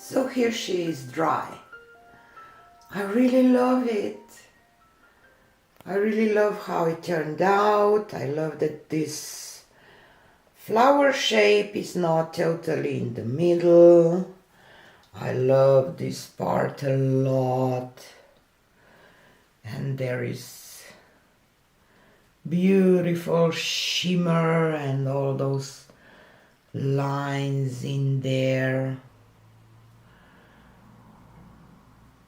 So here she is dry. I really love it. I really love how it turned out. I love that this flower shape is not totally in the middle. I love this part a lot. And there is beautiful shimmer and all those lines in there.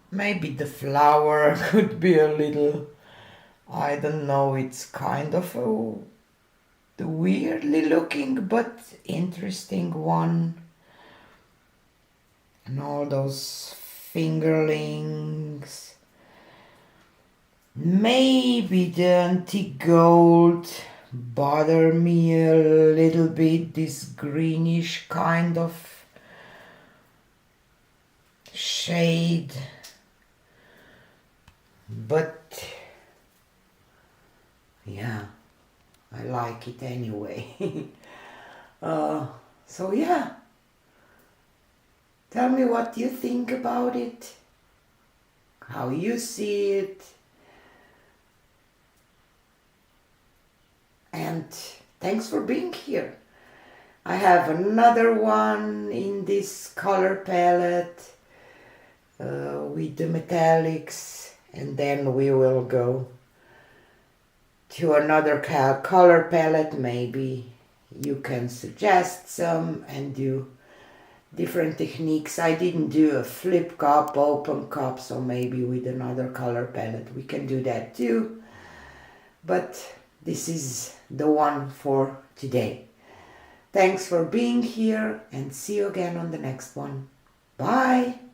Maybe the flower could be a little, I don't know, it's kind of a weirdly looking but interesting one. And all those fingerlings. Maybe the antique gold bother me a little bit, this greenish kind of shade. But yeah, I like it anyway. So yeah, tell me what you think about it, how you see it, and thanks for being here. I have another one in this color palette with the metallics, and then we will go to another color palette. Maybe you can suggest some and do different techniques. I didn't do a flip cup, open cup, so maybe with another color palette we can do that too. But this is the one for today. Thanks for being here and see you again on the next one. Bye!